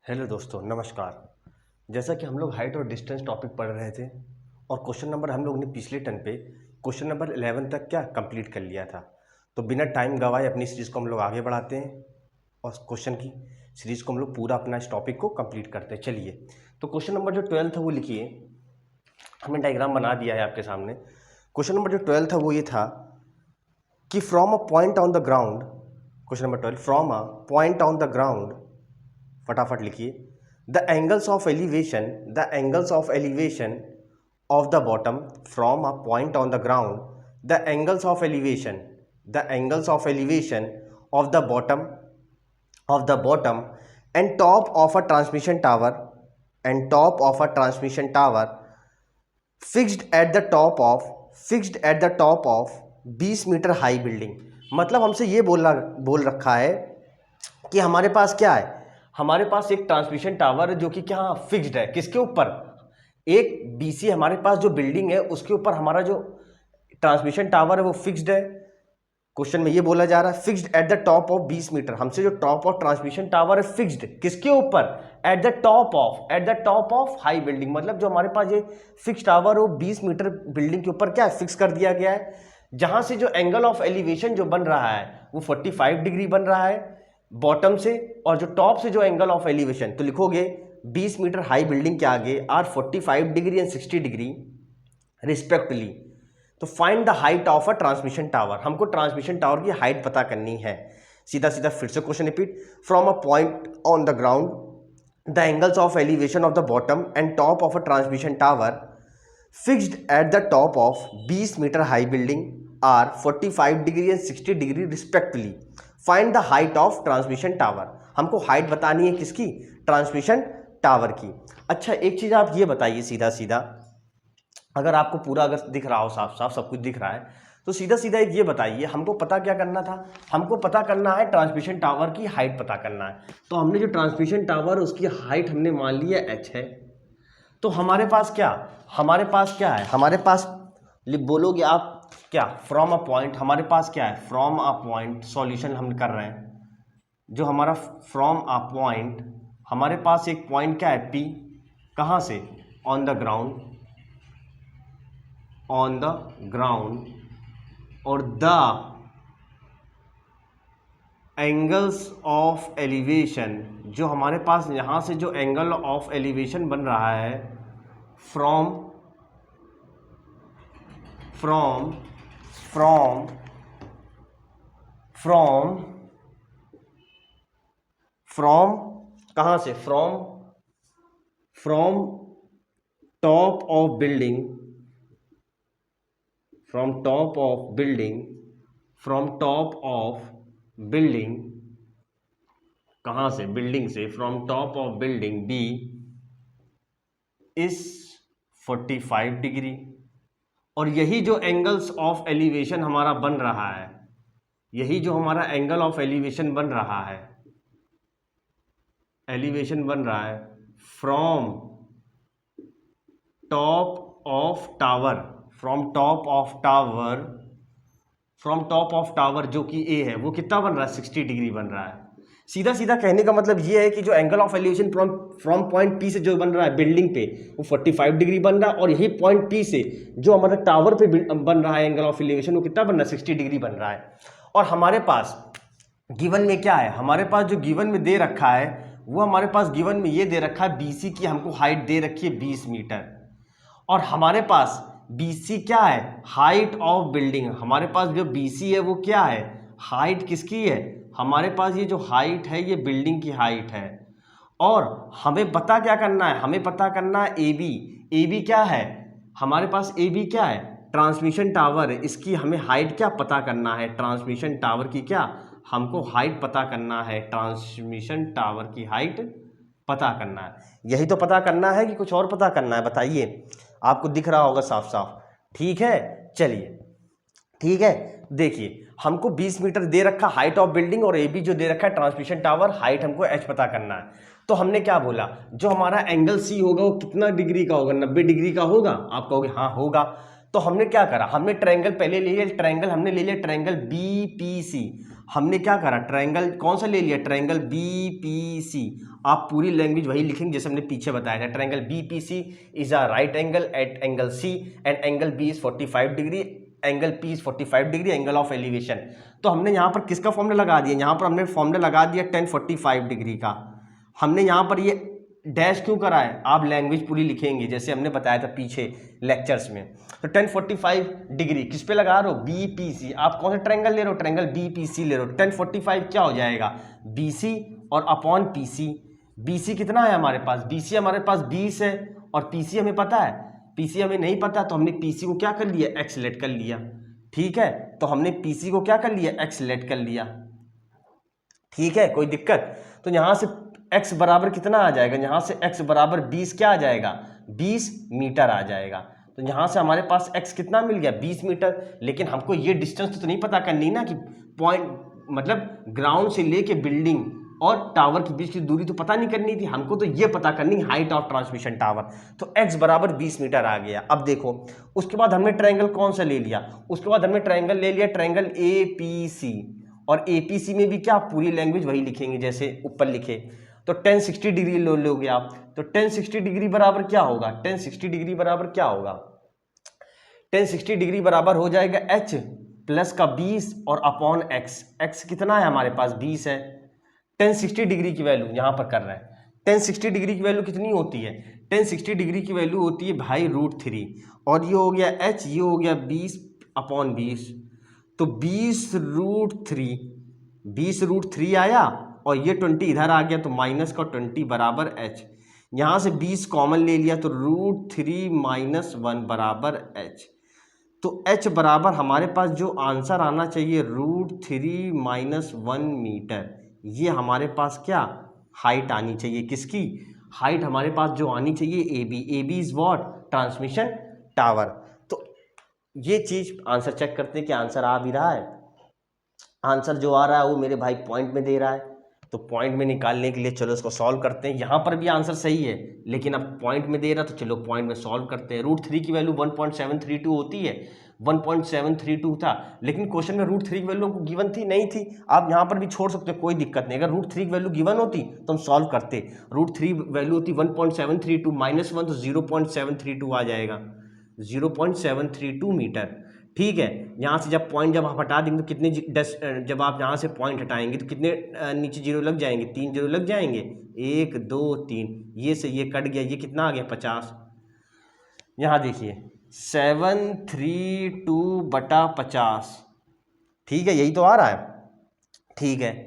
Hello दोस्तों, नमस्कार। जैसा कि हम लोग हाइट और डिस्टेंस टॉपिक पढ़ रहे थे और क्वेश्चन नंबर हम लोग ने पिछले टर्न पे क्वेश्चन नंबर 11 तक क्या कंप्लीट कर लिया था। तो बिना टाइम गवाए अपनी सीरीज़ को हम लोग आगे बढ़ाते हैं और क्वेश्चन की सीरीज़ को हम लोग पूरा अपना इस टॉपिक को कंप्लीट करते हैं। चलिए, तो क्वेश्चन नंबर जो 12 था वो लिखिए। हमने डायग्राम बना दिया है आपके सामने। क्वेश्चन नंबर जो 12 था वो ये था कि from a point on the ground, question number 12, from a point on the ground, फटाफट लिखिए। The angles of elevation of the bottom from a point on the ground, the angles of elevation of the bottom and top of a transmission tower fixed at the top of 20 metre high building. मतलब हमसे ये बोल रखा है कि हमारे पास क्या है, हमारे पास एक ट्रांसमिशन टावर है जो कि क्या फिक्स्ड है। किसके ऊपर? एक बीसी हमारे पास जो बिल्डिंग है उसके ऊपर हमारा जो ट्रांसमिशन टावर है वो फिक्स्ड है। क्वेश्चन में ये बोला जा रहा है fixed at the top of 20 meter. हमसे जो टॉप ऑफ ट्रांसमिशन टावर है फिक्स्ड किसके ऊपर? At the top of high building. मतलब जो हमारे पास ये फिक्स टावर हो 20 मीटर बिल्डिंग के ऊपर क्या फिक्स कर दिया गया है। जहां से जो एंगल ऑफ एलिवेशन जो बन रहा है वो 45 डिग्री बन रहा है बॉटम से, और जो टॉप से जो एंगल ऑफ एलिवेशन, तो लिखोगे 20 मीटर हाई बिल्डिंग के आगे are 45 degree and 60 degree respectively. तो find the height of a transmission tower. हमको ट्रांसमिशन टावर की हाइट पता करनी है। सीधा सीधा फिर से question repeat. From a point on the ground the angles of elevation of the bottom and top of a transmission tower fixed at the top of 20 metre high building are 45 degree and 60 degree respectively. Find the height of transmission tower. हमको height बतानी है किसकी? Transmission tower की। अच्छा, एक चीज आप ये बताइए सीधा सीधा, अगर आपको पूरा अगर दिख रहा हो, साफ साफ सब कुछ दिख रहा है, तो सीधा सीधा एक ये बताइए, हमको पता क्या करना था? हमको पता करना है ट्रांसमिशन टावर की हाइट पता करना है। तो हमने जो ट्रांसमिशन टावर उसकी हाइट हमने मान ली है h है। तो हमारे पास क्या है? हमारे पास बोलोगे आप क्या? From a point. हमारे पास क्या है? From a point. सॉल्यूशन हम कर रहे हैं जो हमारा फ्रॉम अ पॉइंट, हमारे पास एक पॉइंट क्या है P, कहाँ से? ऑन द ग्राउंड, और द एंगल्स ऑफ एलिवेशन, जो हमारे पास यहाँ से जो एंगल ऑफ एलिवेशन बन रहा है फ्रॉम कहाँ से? फ्रॉम टॉप ऑफ बिल्डिंग, कहाँ से? बिल्डिंग से। From top of building B is 45 degree. और यही जो एंगल्स ऑफ एलिवेशन हमारा बन रहा है, यही जो हमारा एंगल ऑफ एलिवेशन बन रहा है, फ्रॉम टॉप ऑफ टावर जो कि ए है, वो कितना बन रहा है? 60 डिग्री बन रहा है। सीधा सीधा कहने का मतलब ये है कि जो angle of elevation from point P से जो बन रहा है बिल्डिंग पे वो 45 डिग्री बन रहा है, और यही पॉइंट पी से जो हमारा टावर पे बन रहा है एंगल ऑफ एलिवेशन वो कितना बन रहा है? 60 डिग्री बन रहा है। और हमारे पास गिवन में क्या है? हमारे पास जो गिवन में दे रखा है वो हमारे पास गिवन में ये दे रखा है बीसी की हमको हाइट दे रखी है 20 मीटर, और हमारे पास बीसी क्या है? Height of building. हमारे पास जो बीसी है वो क्या है? हाइट किसकी है? हमारे पास ये जो हाइट है ये बिल्डिंग की हाइट है। और हमें पता क्या करना है? हमें पता करना है ए बी क्या है? हमारे पास ए बी क्या है? ट्रांसमिशन टावर है। इसकी हमें हाइट क्या पता करना है? ट्रांसमिशन टावर की क्या हमको हाइट पता करना है? ट्रांसमिशन टावर की हाइट पता करना है। यही तो पता करना है कि कुछ और पता करना है? बताइए, आपको दिख रहा होगा साफ साफ। ठीक है, चलिए ठीक है। देखिए, हमको 20 मीटर दे रखा हाइट ऑफ बिल्डिंग, और ए बी जो दे रखा है ट्रांसमिशन टावर, हाइट हमको एच पता करना है। तो हमने क्या बोला, जो हमारा एंगल सी होगा वो कितना डिग्री का होगा? 90 डिग्री का होगा। आप कहोगे हाँ होगा। तो हमने क्या करा, हमने ट्रायंगल पहले ले लिया, ट्रायंगल हमने ले लिया ट्रायंगल बीपीसी। हमने क्या करा, ट्रायंगल कौन सा ले लिया, ट्रायंगल बीपीसी। आप पूरी लैंग्वेज वही लिखेंगे जैसे हमने पीछे बताया था। Triangle BPC is a right angle at angle C and angle B is 45 degree, angle P is 45 degree, angle of elevation. तो हमने यहाँ पर किसका फॉर्मूला लगा दिया, यहाँ पर हमने फॉर्मूला लगा दिया tan 45 डिग्री का। हमने यहाँ पर ये डैश क्यों करा है, आप लैंग्वेज पूरी लिखेंगे जैसे हमने बताया था पीछे लेक्चर्स में। तो tan 45 डिग्री किस पे लगा रहे हो, बीपीसी। आप कौन सा ट्रायंगल ले रहे हो, ट्रायंगल बीपीसी ले रहे हो। tan 45 क्या हो जाएगा, बीसी और अपॉन पीसी। बीसी कितना है हमारे पास, बीसी हमारे पास 20 है और पीसी हमें पता है, पीसी हमें नहीं पता, तो हमने पीसी को क्या कर लिया, एक्स लेट कर लिया। ठीक है, तो हमने पीसी को क्या कर लिया, एक्स लेट कर लिया। ठीक है, कोई दिक्कत। तो यहां से x बराबर कितना आ जाएगा, यहां से x बराबर 20 क्या आ जाएगा, 20 मीटर आ जाएगा। तो यहां से हमारे पास x कितना मिल गया, 20 मीटर। लेकिन हमको ये डिस्टेंस तो नहीं पता करनी ना कि पॉइंट मतलब ग्राउंड से लेके बिल्डिंग और टावर के बीच की दूरी तो पता नहीं करनी थी, हमको तो ये पता करनी हाइट ऑफ ट्रांसमिशन टावर। तो x बराबर 20 मीटर आ गया। अब देखो उसके बाद हमने ट्रायंगल कौन सा ले लिया, उसके बाद हमने ट्रायंगल ले लिया ट्रायंगल एपीसी। और एपीसी में भी क्या, पूरी लैंग्वेज वही लिखेंगे जैसे ऊपर लिखे। तो tan 60 डिग्री लोगे आप, तो tan 60 डिग्री बराबर क्या होगा, tan 60 डिग्री बराबर क्या होगा, tan 60 डिग्री बराबर हो जाएगा h प्लस का 20 और अपॉन x। x कितना है हमारे पास, 20 है। tan 60 डिग्री की वैल्यू यहाँ पर कर रहा है, tan 60 डिग्री की वैल्यू कितनी होती है, tan 60 डिग्री की वैल्यू होती है भाई √3। और ये हो गया h, ये हो गया 20 अपॉन 20, तो 20√3, 20√3 आया और ये 20 इधर आ गया, तो माइनस का 20 बराबर h। यहाँ से 20 कॉमन ले लिया तो √3 - 1 बराबर h। तो h बराबर हमारे पास जो आंसर आना चाहिए √3 - 1 मीटर, ये हमारे पास क्या हाइट आनी चाहिए, किसकी हाइट हमारे पास जो आनी चाहिए, A B is what, transmission tower. तो ये चीज आंसर चेक करते हैं कि आंसर आ भी रहा है। आंसर जो आ रहा है वो मेरे भाई पॉइंट में दे रहा है, तो पॉइंट में निकालने के लिए चलो इसको सॉल्व करते हैं। यहाँ पर भी आंसर सही है लेकिन अब पॉइंट में दे रहा, तो चलो पॉइंट में सॉल्व करते हैं। √3 की वैल्यू 1.732 होती है, 1.732 था, लेकिन क्वेश्चन में √3 की वैल्यू गिवन थी नहीं थी। आप यहाँ पर भी छोड़ सकते हो, कोई दिक्कत नहीं। अगर √3 की वैल्यू गिवन होती तो हम सॉल्व करते, √3 वैल्यू होती 1.732 -1 तो 0.732 आ जाएगा, 0.732 मीटर। ठीक है, यहाँ से जब पॉइंट जब आप हटा देंगे तो कितने जब आप यहाँ से पॉइंट हटाएंगे तो कितने नीचे जीरो लग जाएंगे, 3 जीरो लग जाएंगे, 1 2 3, ये से ये कट गया, ये कितना आ गया 50। यहाँ देखिए 732/50, ठीक है, यही तो आ रहा है। ठीक है,